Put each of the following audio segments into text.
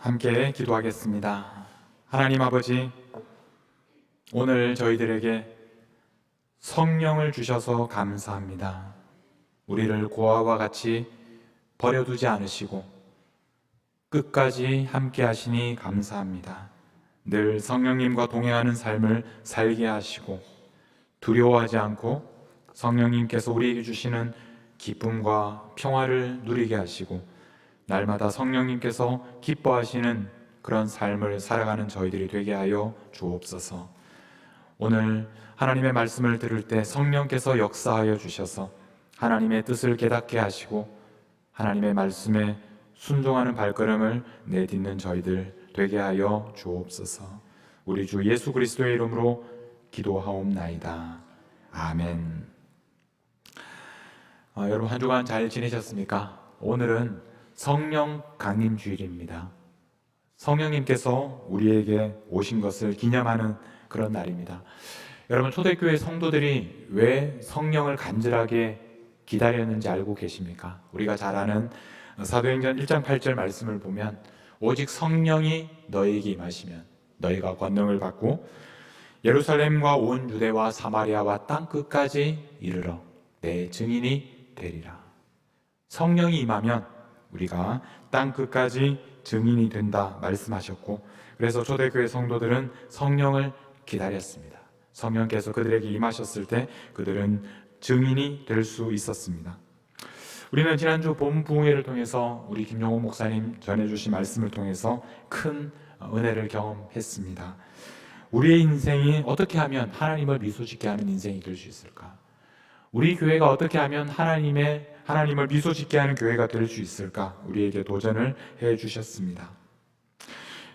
함께 기도하겠습니다. 하나님 아버지, 오늘 저희들에게 성령을 주셔서 감사합니다. 우리를 고아와 같이 버려두지 않으시고 끝까지 함께 하시니 감사합니다. 늘 성령님과 동행하는 삶을 살게 하시고 두려워하지 않고 성령님께서 우리에게 주시는 기쁨과 평화를 누리게 하시고 날마다 성령님께서 기뻐하시는 그런 삶을 살아가는 저희들이 되게 하여 주옵소서. 오늘 하나님의 말씀을 들을 때 성령께서 역사하여 주셔서 하나님의 뜻을 깨닫게 하시고 하나님의 말씀에 순종하는 발걸음을 내딛는 저희들 되게 하여 주옵소서. 우리 주 예수 그리스도의 이름으로 기도하옵나이다. 아멘. 여러분 한 주간 잘 지내셨습니까? 오늘은 성령 강림 주일입니다. 성령님께서 우리에게 오신 것을 기념하는 그런 날입니다. 여러분 초대교회 성도들이 왜 성령을 간절하게 기다렸는지 알고 계십니까? 우리가 잘 아는 사도행전 1장 8절 말씀을 보면 오직 성령이 너희에게 임하시면 너희가 권능을 받고 예루살렘과 온 유대와 사마리아와 땅 끝까지 이르러 내 증인이 되리라. 성령이 임하면 우리가 땅 끝까지 증인이 된다 말씀하셨고, 그래서 초대교회 성도들은 성령을 기다렸습니다. 성령께서 그들에게 임하셨을 때 그들은 증인이 될 수 있었습니다. 우리는 지난주 본부회를 통해서 우리 김용호 목사님 전해주신 말씀을 통해서 큰 은혜를 경험했습니다. 우리의 인생이 어떻게 하면 하나님을 미소짓게 하는 인생이 될 수 있을까? 우리 교회가 어떻게 하면 하나님을 미소짓게 하는 교회가 될 수 있을까? 우리에게 도전을 해 주셨습니다.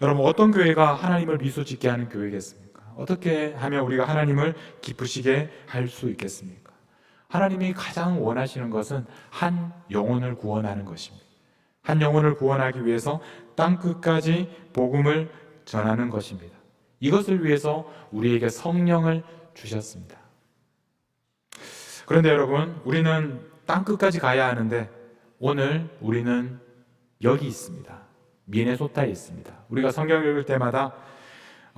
여러분, 어떤 교회가 하나님을 미소짓게 하는 교회겠습니까? 어떻게 하면 우리가 하나님을 기쁘시게 할 수 있겠습니까? 하나님이 가장 원하시는 것은 한 영혼을 구원하는 것입니다. 한 영혼을 구원하기 위해서 땅 끝까지 복음을 전하는 것입니다. 이것을 위해서 우리에게 성령을 주셨습니다. 그런데 여러분, 우리는 땅 끝까지 가야 하는데 오늘 우리는 여기 있습니다. 미네소타에 있습니다. 우리가 성경을 읽을 때마다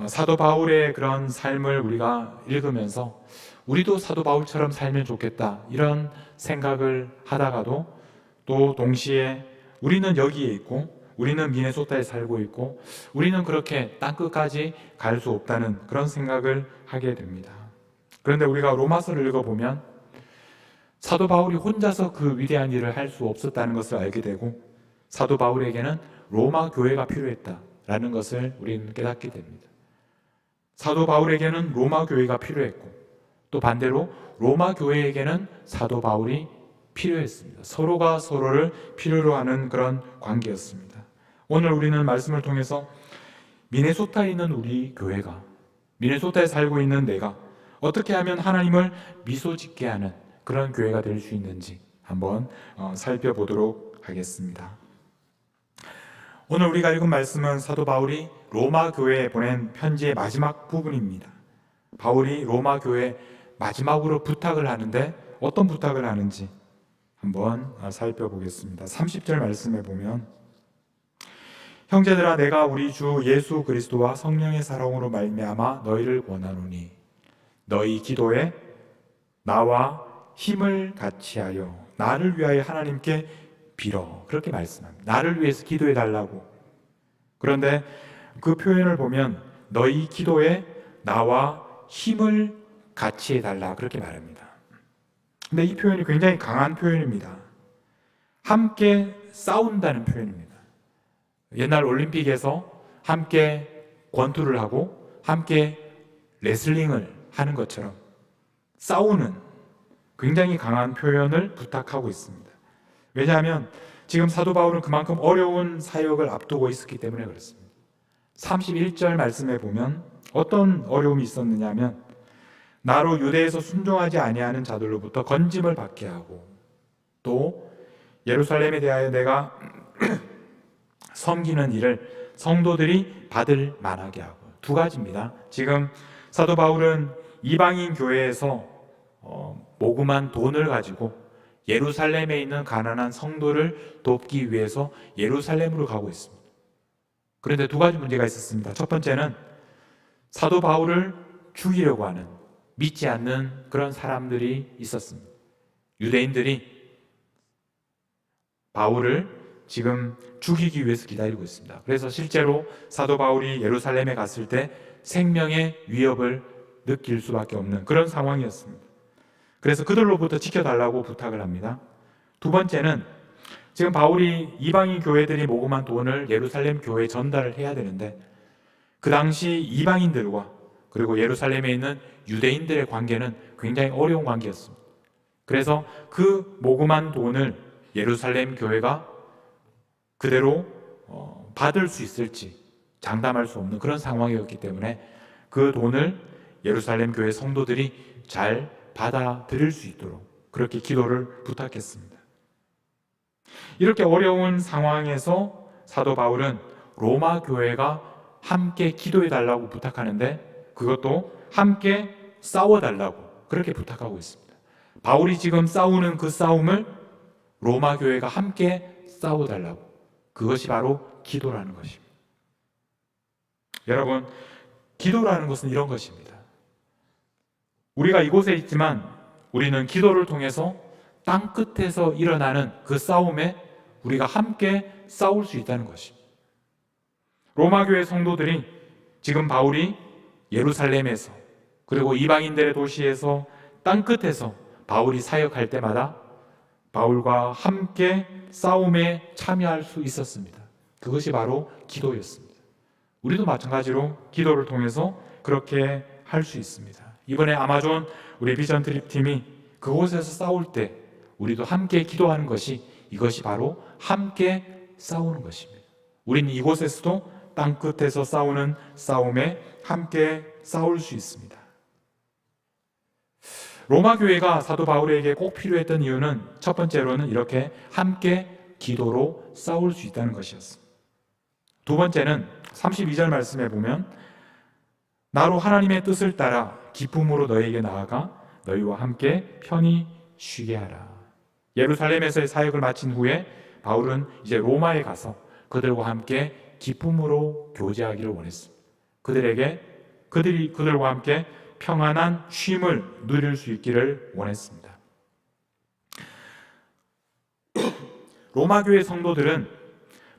사도 바울의 그런 삶을 우리가 읽으면서 우리도 사도 바울처럼 살면 좋겠다 이런 생각을 하다가도 또 동시에 우리는 여기에 있고 우리는 미네소타에 살고 있고 우리는 그렇게 땅 끝까지 갈 수 없다는 그런 생각을 하게 됩니다. 그런데 우리가 로마서를 읽어보면 사도 바울이 혼자서 그 위대한 일을 할 수 없었다는 것을 알게 되고 사도 바울에게는 로마 교회가 필요했다라는 것을 우리는 깨닫게 됩니다. 사도 바울에게는 로마 교회가 필요했고 또 반대로 로마 교회에게는 사도 바울이 필요했습니다. 서로가 서로를 필요로 하는 그런 관계였습니다. 오늘 우리는 말씀을 통해서 미네소타에 있는 우리 교회가, 미네소타에 살고 있는 내가 어떻게 하면 하나님을 미소짓게 하는 그런 교회가 될 수 있는지 한번 살펴보도록 하겠습니다. 오늘 우리가 읽은 말씀은 사도 바울이 로마 교회에 보낸 편지의 마지막 부분입니다. 바울이 로마 교회에 마지막으로 부탁을 하는데 어떤 부탁을 하는지 한번 살펴보겠습니다. 30절 말씀에 보면 형제들아 내가 우리 주 예수 그리스도와 성령의 사랑으로 말미암아 너희를 권하노니 너희 기도에 나와 힘을 같이하여 나를 위하여 하나님께 빌어. 그렇게 말씀합니다. 나를 위해서 기도해 달라고. 그런데 그 표현을 보면 너희 기도에 나와 힘을 같이 해달라 그렇게 말합니다. 근데 이 표현이 굉장히 강한 표현입니다. 함께 싸운다는 표현입니다. 옛날 올림픽에서 함께 권투를 하고 함께 레슬링을 하는 것처럼 싸우는 굉장히 강한 표현을 부탁하고 있습니다. 왜냐하면 지금 사도 바울은 그만큼 어려운 사역을 앞두고 있었기 때문에 그렇습니다. 31절 말씀에 보면 어떤 어려움이 있었느냐 하면 나로 유대에서 순종하지 아니하는 자들로부터 건짐을 받게 하고 또 예루살렘에 대하여 내가 섬기는 일을 성도들이 받을 만하게 하고 두 가지입니다. 지금 사도 바울은 이방인 교회에서 모금한 돈을 가지고 예루살렘에 있는 가난한 성도를 돕기 위해서 예루살렘으로 가고 있습니다. 그런데 두 가지 문제가 있었습니다. 첫 번째는 사도 바울을 죽이려고 하는, 믿지 않는 그런 사람들이 있었습니다. 유대인들이 바울을 지금 죽이기 위해서 기다리고 있습니다. 그래서 실제로 사도 바울이 예루살렘에 갔을 때 생명의 위협을 느낄 수밖에 없는 그런 상황이었습니다. 그래서 그들로부터 지켜달라고 부탁을 합니다. 두 번째는 지금 바울이 이방인 교회들이 모금한 돈을 예루살렘 교회에 전달을 해야 되는데 그 당시 이방인들과 그리고 예루살렘에 있는 유대인들의 관계는 굉장히 어려운 관계였습니다. 그래서 그 모금한 돈을 예루살렘 교회가 그대로 받을 수 있을지 장담할 수 없는 그런 상황이었기 때문에 그 돈을 예루살렘 교회 성도들이 잘 받아들일 수 있도록 그렇게 기도를 부탁했습니다. 이렇게 어려운 상황에서 사도 바울은 로마 교회가 함께 기도해 달라고 부탁하는데 그것도 함께 싸워달라고 그렇게 부탁하고 있습니다. 바울이 지금 싸우는 그 싸움을 로마 교회가 함께 싸워달라고, 그것이 바로 기도라는 것입니다. 여러분, 기도라는 것은 이런 것입니다. 우리가 이곳에 있지만 우리는 기도를 통해서 땅 끝에서 일어나는 그 싸움에 우리가 함께 싸울 수 있다는 것입니다. 로마 교회 성도들이 지금 바울이 예루살렘에서 그리고 이방인들의 도시에서 땅 끝에서 바울이 사역할 때마다 바울과 함께 싸움에 참여할 수 있었습니다. 그것이 바로 기도였습니다. 우리도 마찬가지로 기도를 통해서 그렇게 할 수 있습니다. 이번에 아마존 우리 비전 트립 팀이 그곳에서 싸울 때 우리도 함께 기도하는 것이, 이것이 바로 함께 싸우는 것입니다. 우리는 이곳에서도 땅 끝에서 싸우는 싸움에 함께 싸울 수 있습니다. 로마 교회가 사도 바울에게 꼭 필요했던 이유는 첫 번째로는 이렇게 함께 기도로 싸울 수 있다는 것이었습니다. 두 번째는 32절 말씀에 보면 나로 하나님의 뜻을 따라 기쁨으로 너희에게 나아가 너희와 함께 편히 쉬게 하라. 예루살렘에서의 사역을 마친 후에 바울은 이제 로마에 가서 그들과 함께 기쁨으로 교제하기를 원했습니다. 그들과 함께 평안한 쉼을 누릴 수 있기를 원했습니다. 로마 교회 성도들은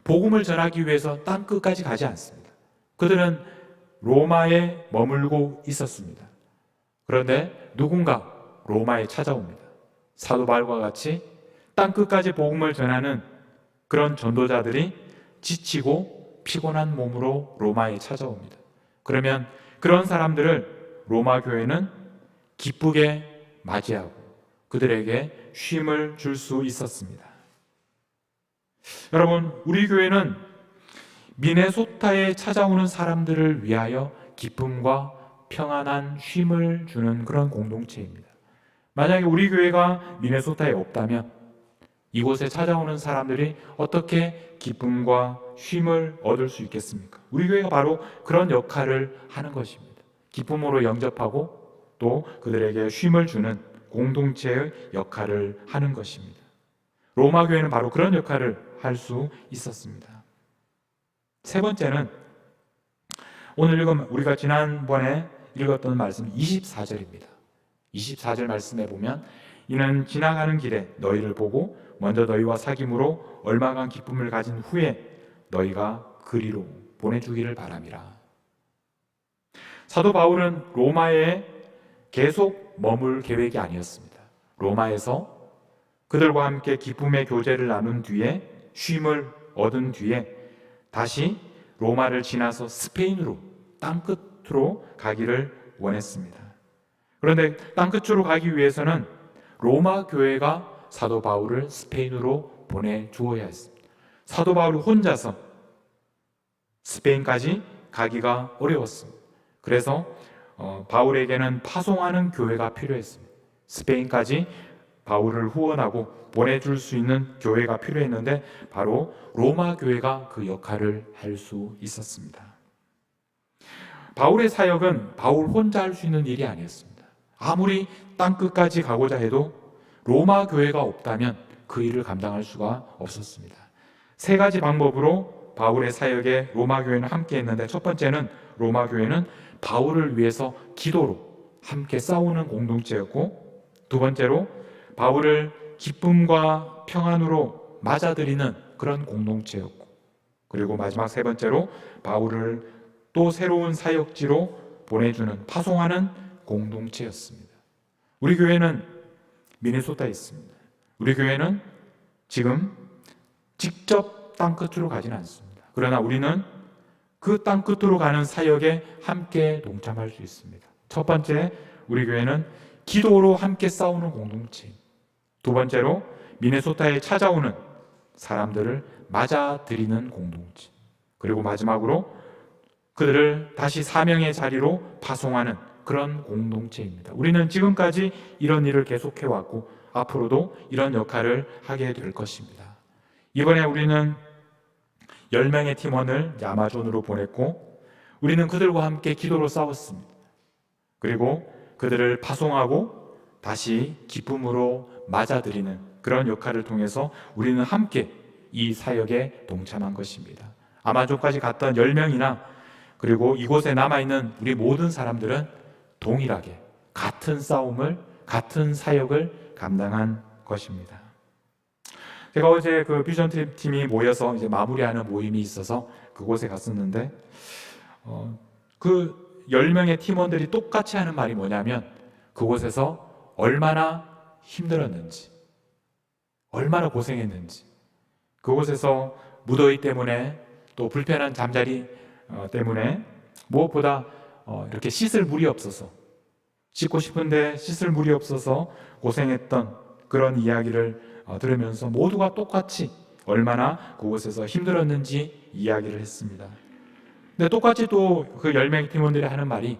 복음을 전하기 위해서 땅 끝까지 가지 않습니다. 그들은 로마에 머물고 있었습니다. 그런데 누군가 로마에 찾아옵니다. 사도 바울과 같이 땅 끝까지 복음을 전하는 그런 전도자들이 지치고 피곤한 몸으로 로마에 찾아옵니다. 그러면 그런 사람들을 로마 교회는 기쁘게 맞이하고 그들에게 쉼을 줄 수 있었습니다. 여러분, 우리 교회는 미네소타에 찾아오는 사람들을 위하여 기쁨과 평안한 쉼을 주는 그런 공동체입니다. 만약에 우리 교회가 미네소타에 없다면 이곳에 찾아오는 사람들이 어떻게 기쁨과 쉼을 얻을 수 있겠습니까? 우리 교회가 바로 그런 역할을 하는 것입니다. 기쁨으로 영접하고 또 그들에게 쉼을 주는 공동체의 역할을 하는 것입니다. 로마 교회는 바로 그런 역할을 할 수 있었습니다. 세 번째는 오늘 우리가 지난번에 읽었던 말씀 24절입니다. 24절 말씀에 보면 이는 지나가는 길에 너희를 보고 먼저 너희와 사귐으로 얼마간 기쁨을 가진 후에 너희가 그리로 보내주기를 바람이라. 사도 바울은 로마에 계속 머물 계획이 아니었습니다. 로마에서 그들과 함께 기쁨의 교제를 나눈 뒤에 쉼을 얻은 뒤에 다시 로마를 지나서 스페인으로 땅끝으로 가기를 원했습니다. 그런데 땅끝으로 가기 위해서는 로마 교회가 사도 바울을 스페인으로 보내주어야 했습니다. 사도 바울이 혼자서 스페인까지 가기가 어려웠습니다. 그래서 바울에게는 파송하는 교회가 필요했습니다. 스페인까지 바울을 후원하고 보내줄 수 있는 교회가 필요했는데 바로 로마 교회가 그 역할을 할 수 있었습니다. 바울의 사역은 바울 혼자 할 수 있는 일이 아니었습니다. 아무리 땅끝까지 가고자 해도 로마 교회가 없다면 그 일을 감당할 수가 없었습니다. 세 가지 방법으로 바울의 사역에 로마 교회는 함께 했는데, 첫 번째는 로마 교회는 바울을 위해서 기도로 함께 싸우는 공동체였고, 두 번째로 바울을 기쁨과 평안으로 맞아들이는 그런 공동체였고, 그리고 마지막 세 번째로 바울을 또 새로운 사역지로 보내주는, 파송하는 공동체였습니다. 우리 교회는 미네소타에 있습니다. 우리 교회는 지금 직접 땅끝으로 가지는 않습니다. 그러나 우리는 그 땅끝으로 가는 사역에 함께 동참할 수 있습니다. 첫 번째, 우리 교회는 기도로 함께 싸우는 공동체. 두 번째로 미네소타에 찾아오는 사람들을 맞아들이는 공동체. 그리고 마지막으로 그들을 다시 사명의 자리로 파송하는 그런 공동체입니다. 우리는 지금까지 이런 일을 계속해왔고 앞으로도 이런 역할을 하게 될 것입니다. 이번에 우리는 10명의 팀원을 아마존으로 보냈고, 우리는 그들과 함께 기도로 싸웠습니다. 그리고 그들을 파송하고 다시 기쁨으로 맞아들이는 그런 역할을 통해서 우리는 함께 이 사역에 동참한 것입니다. 아마존까지 갔던 10명이나 그리고 이곳에 남아있는 우리 모든 사람들은 동일하게 같은 싸움을, 같은 사역을 감당한 것입니다. 제가 어제 그 비전 팀이 모여서 이제 마무리하는 모임이 있어서 그곳에 갔었는데, 그 10명의 팀원들이 똑같이 하는 말이 뭐냐면, 그곳에서 얼마나 힘들었는지, 얼마나 고생했는지, 그곳에서 무더위 때문에 또 불편한 잠자리 때문에 무엇보다 이렇게 씻을 물이 없어서, 씻고 싶은데 씻을 물이 없어서 고생했던 그런 이야기를 들으면서 모두가 똑같이 얼마나 그곳에서 힘들었는지 이야기를 했습니다. 근데 똑같이 또 그 10명의 팀원들이 하는 말이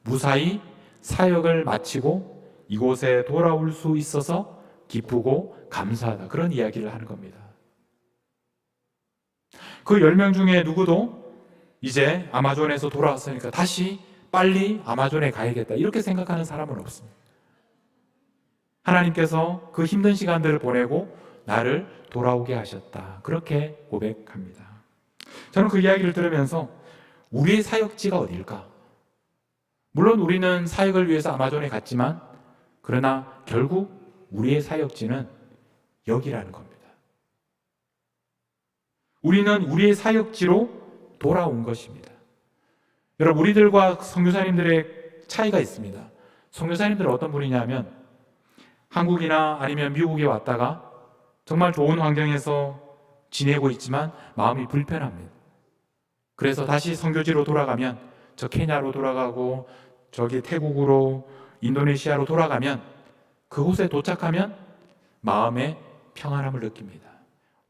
무사히 사역을 마치고 이곳에 돌아올 수 있어서 기쁘고 감사하다, 그런 이야기를 하는 겁니다. 그 10명 중에 누구도 이제 아마존에서 돌아왔으니까 다시 빨리 아마존에 가야겠다 이렇게 생각하는 사람은 없습니다. 하나님께서 그 힘든 시간들을 보내고 나를 돌아오게 하셨다, 그렇게 고백합니다. 저는 그 이야기를 들으면서 우리의 사역지가 어딜까? 물론 우리는 사역을 위해서 아마존에 갔지만, 그러나 결국 우리의 사역지는 여기라는 겁니다. 우리는 우리의 사역지로 돌아온 것입니다. 여러분, 우리들과 선교사님들의 차이가 있습니다. 선교사님들은 어떤 분이냐면, 한국이나 아니면 미국에 왔다가 정말 좋은 환경에서 지내고 있지만 마음이 불편합니다. 그래서 다시 선교지로 돌아가면, 저 케냐로 돌아가고 저기 태국으로, 인도네시아로 돌아가면, 그곳에 도착하면 마음의 평안함을 느낍니다.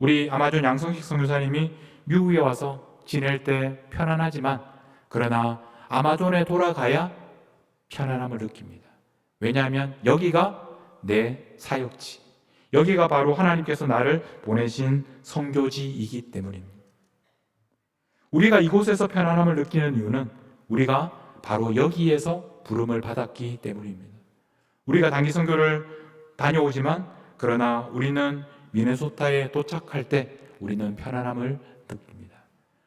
우리 아마존 양성식 선교사님이 미국에 와서 지낼 때 편안하지만, 그러나 아마존에 돌아가야 편안함을 느낍니다. 왜냐하면 여기가 내 사역지, 여기가 바로 하나님께서 나를 보내신 선교지이기 때문입니다. 우리가 이곳에서 편안함을 느끼는 이유는 우리가 바로 여기에서 부름을 받았기 때문입니다. 우리가 단기 선교를 다녀오지만, 그러나 우리는 미네소타에 도착할 때 우리는 편안함을 느낍니다.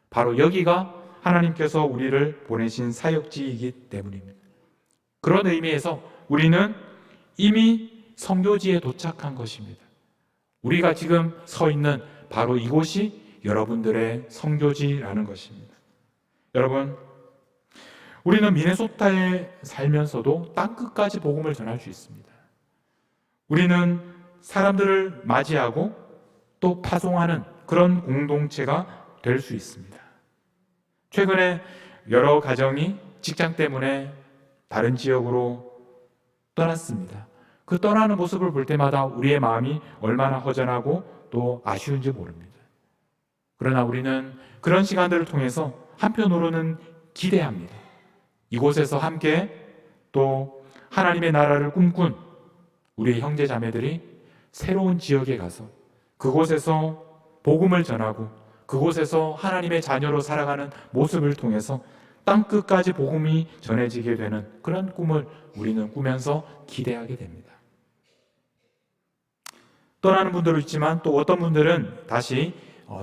바로 여기가 하나님께서 우리를 보내신 사역지이기 때문입니다. 그런 의미에서 우리는 이미 선교지에 도착한 것입니다. 우리가 지금 서 있는 바로 이곳이 여러분들의 선교지라는 것입니다. 여러분, 우리는 미네소타에 살면서도 땅끝까지 복음을 전할 수 있습니다. 우리는 사람들을 맞이하고 또 파송하는 그런 공동체가 될 수 있습니다. 최근에 여러 가정이 직장 때문에 다른 지역으로 떠났습니다. 그 떠나는 모습을 볼 때마다 우리의 마음이 얼마나 허전하고 또 아쉬운지 모릅니다. 그러나 우리는 그런 시간들을 통해서 한편으로는 기대합니다. 이곳에서 함께 또 하나님의 나라를 꿈꾼 우리의 형제 자매들이 새로운 지역에 가서 그곳에서 복음을 전하고 그곳에서 하나님의 자녀로 살아가는 모습을 통해서 땅끝까지 복음이 전해지게 되는 그런 꿈을 우리는 꾸면서 기대하게 됩니다. 떠나는 분들도 있지만 또 어떤 분들은 다시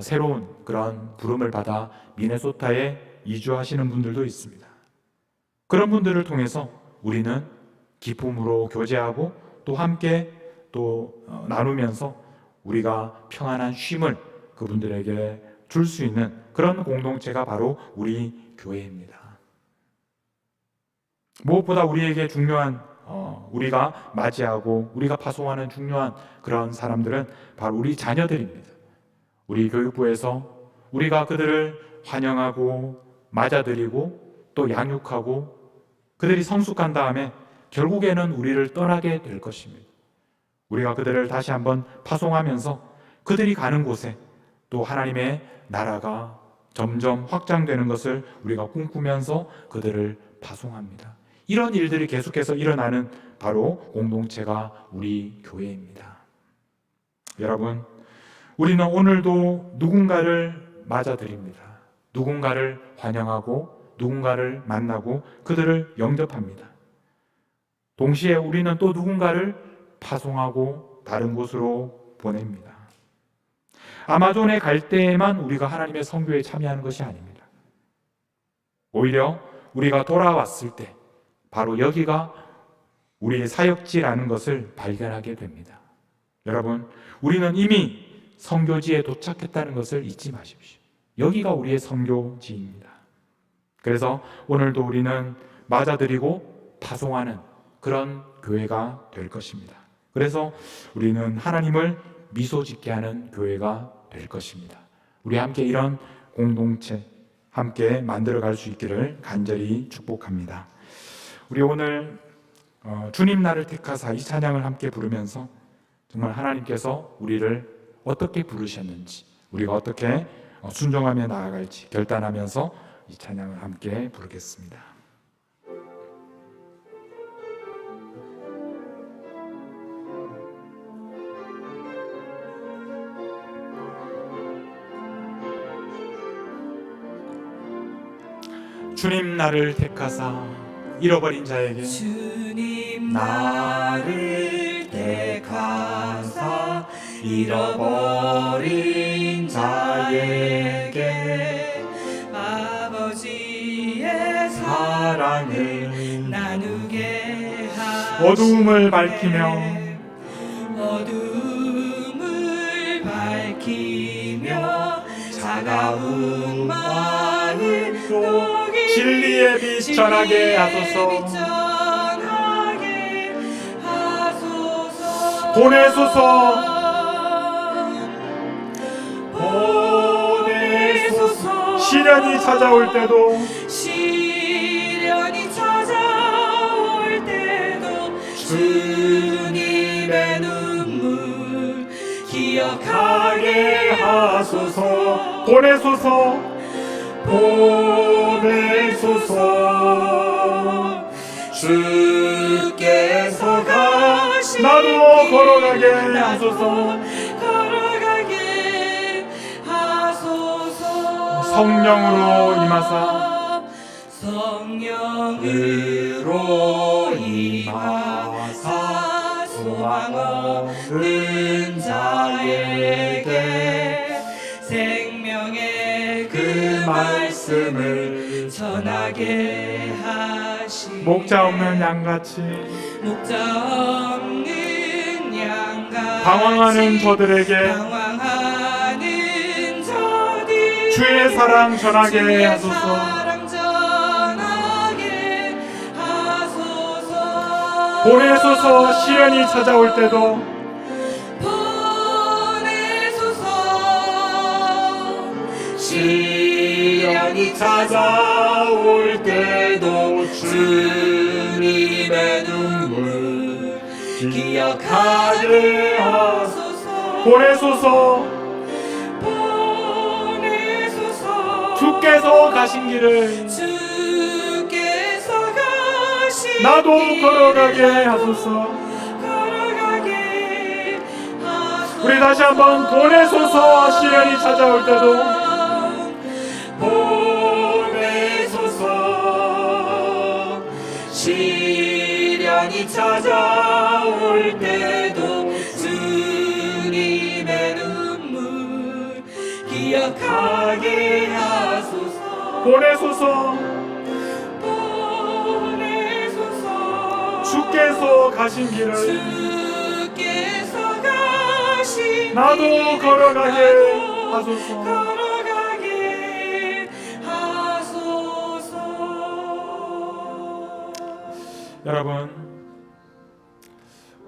새로운 그런 부름을 받아 미네소타에 이주하시는 분들도 있습니다. 그런 분들을 통해서 우리는 기쁨으로 교제하고 또 함께 또 나누면서 우리가 평안한 쉼을 그분들에게 줄 수 있는 그런 공동체가 바로 우리 교회입니다. 무엇보다 우리에게 중요한 우리가 맞이하고 우리가 파송하는 중요한 그런 사람들은 바로 우리 자녀들입니다. 우리 교육부에서 우리가 그들을 환영하고 맞아들이고 또 양육하고 그들이 성숙한 다음에 결국에는 우리를 떠나게 될 것입니다. 우리가 그들을 다시 한번 파송하면서 그들이 가는 곳에 또 하나님의 나라가 점점 확장되는 것을 우리가 꿈꾸면서 그들을 파송합니다. 이런 일들이 계속해서 일어나는 바로 공동체가 우리 교회입니다. 여러분, 우리는 오늘도 누군가를 맞아들입니다. 누군가를 환영하고 누군가를 만나고 그들을 영접합니다. 동시에 우리는 또 누군가를 파송하고 다른 곳으로 보냅니다. 아마존에 갈 때에만 우리가 하나님의 선교에 참여하는 것이 아닙니다. 오히려 우리가 돌아왔을 때 바로 여기가 우리의 사역지라는 것을 발견하게 됩니다. 여러분, 우리는 이미 선교지에 도착했다는 것을 잊지 마십시오. 여기가 우리의 선교지입니다. 그래서 오늘도 우리는 맞아들이고 파송하는 그런 교회가 될 것입니다. 그래서 우리는 하나님을 미소 짓게 하는 교회가 될 것입니다. 우리 함께 이런 공동체 함께 만들어 갈 수 있기를 간절히 축복합니다. 우리 오늘 주님 나를 택하사 이 찬양을 함께 부르면서 정말 하나님께서 우리를 어떻게 부르셨는지 우리가 어떻게 순종하며 나아갈지 결단하면서 이 찬양을 함께 부르겠습니다. 주님 나를 택하사 잃어버린 자에게 주님 나를 택하사 잃어버린 자에게 아버지의 사랑을 나누게 하시네. 어두움을 밝히며 어둠을 밝히며 차가운 마음을 녹이는 진리의 빛 전하게 하소서. 보내소서. 시련이 찾아올 때도 주님의 눈물 기억하게 하소서. 보내소서. 주께서 가시니 나도 걸어가게 하소서. 성령으로 임하사 소망 없는 자에게 생명의 그 말씀을 전하게 하시네. 목자 없는 양같이 방황하는 저들에게 주의 사랑 전하게 하소서. 보내소서. 시련이 찾아올 때도 주님의 눈물 기억하게 하소서. 보내소서. 주께서 가신 길을 나도 걸어가게 하소서. 우리 다시 한번 보내소서. 시련이 찾아올 때도 보내소서. 시련이 찾아올 때도 주님의 눈물 기억하게 하소서. 보내소서. 보내소서. 주께서 가신 길을 주께서 가신 나도 길 걸어가게 나도 하소서. 걸어가게 하소서. 여러분,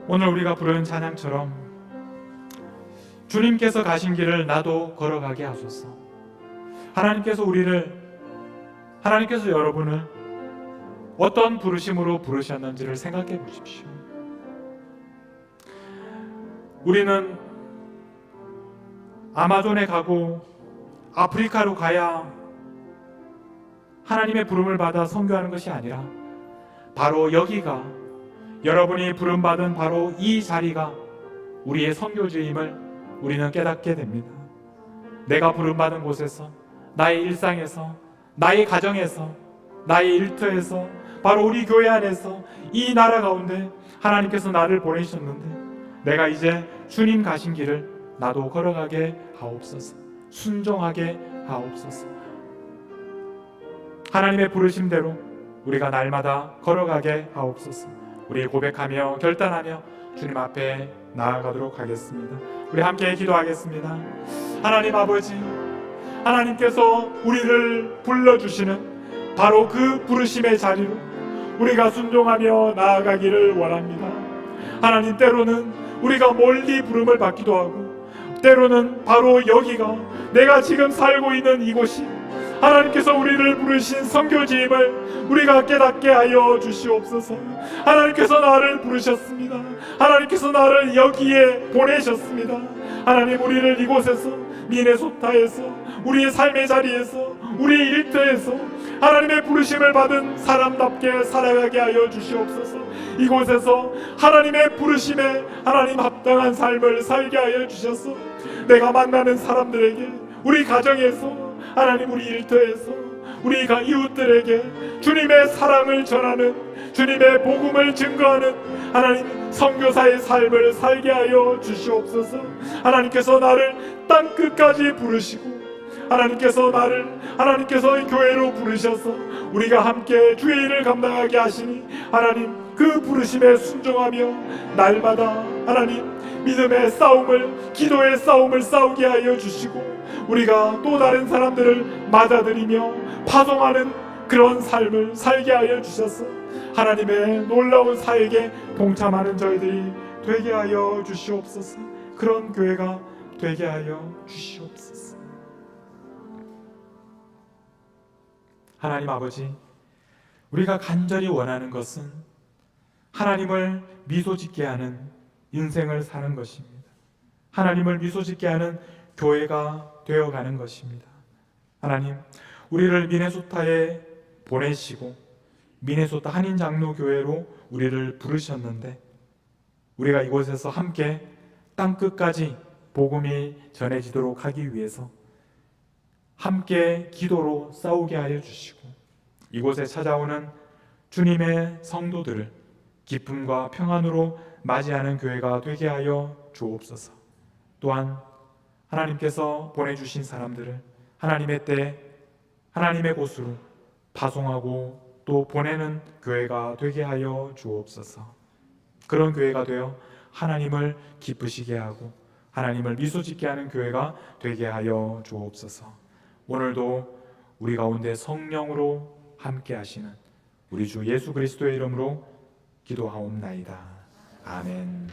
오늘 우리가 부른 찬양처럼 주님께서 가신 길을 나도 걸어가게 하소서. 하나님께서 여러분을 어떤 부르심으로 부르셨는지를 생각해 보십시오. 우리는 아마존에 가고 아프리카로 가야 하나님의 부름을 받아 선교하는 것이 아니라 바로 여기가, 여러분이 부름받은 바로 이 자리가 우리의 선교지임을 우리는 깨닫게 됩니다. 내가 부름받은 곳에서, 나의 일상에서, 나의 가정에서, 나의 일터에서, 바로 우리 교회 안에서, 이 나라 가운데 하나님께서 나를 보내셨는데 내가 이제 주님 가신 길을 나도 걸어가게 하옵소서. 순종하게 하옵소서. 하나님의 부르심대로 우리가 날마다 걸어가게 하옵소서. 우리 고백하며 결단하며 주님 앞에 나아가도록 하겠습니다. 우리 함께 기도하겠습니다. 하나님 아버지, 하나님께서 우리를 불러주시는 바로 그 부르심의 자리로 우리가 순종하며 나아가기를 원합니다. 하나님, 때로는 우리가 멀리 부름을 받기도 하고 때로는 바로 여기가, 내가 지금 살고 있는 이곳이 하나님께서 우리를 부르신 선교지임을 우리가 깨닫게 하여 주시옵소서. 하나님께서 나를 부르셨습니다. 하나님께서 나를 여기에 보내셨습니다. 하나님, 우리를 이곳에서, 미네소타에서, 우리의 삶의 자리에서, 우리의 일터에서 하나님의 부르심을 받은 사람답게 살아가게 하여 주시옵소서. 이곳에서 하나님의 부르심에 하나님 합당한 삶을 살게 하여 주셔서 내가 만나는 사람들에게, 우리 가정에서, 하나님 우리 일터에서, 우리 이웃들에게 주님의 사랑을 전하는, 주님의 복음을 증거하는 하나님 선교사의 삶을 살게 하여 주시옵소서. 하나님께서 나를 땅 끝까지 부르시고 하나님께서 이 교회로 부르셔서 우리가 함께 주의 일을 감당하게 하시니 하나님, 그 부르심에 순종하며 날마다 하나님 믿음의 싸움을, 기도의 싸움을 싸우게 하여 주시고 우리가 또 다른 사람들을 맞아들이며 파송하는 그런 삶을 살게 하여 주셔서 하나님의 놀라운 사역에 동참하는 저희들이 되게 하여 주시옵소서. 그런 교회가 되게 하여 주시옵소서. 하나님 아버지, 우리가 간절히 원하는 것은 하나님을 미소짓게 하는 인생을 사는 것입니다. 하나님을 미소짓게 하는 교회가 되어가는 것입니다. 하나님, 우리를 미네소타에 보내시고 미네소타 한인장로교회로 우리를 부르셨는데 우리가 이곳에서 함께 땅끝까지 복음이 전해지도록 하기 위해서 함께 기도로 싸우게 하여 주시고 이곳에 찾아오는 주님의 성도들을 기쁨과 평안으로 맞이하는 교회가 되게 하여 주옵소서. 또한 하나님께서 보내주신 사람들을 하나님의 때, 하나님의 곳으로 파송하고 또 보내는 교회가 되게 하여 주옵소서. 그런 교회가 되어 하나님을 기쁘시게 하고 하나님을 미소짓게 하는 교회가 되게 하여 주옵소서. 오늘도 우리 가운데 성령으로 함께 하시는 우리 주 예수 그리스도의 이름으로 기도하옵나이다. 아멘.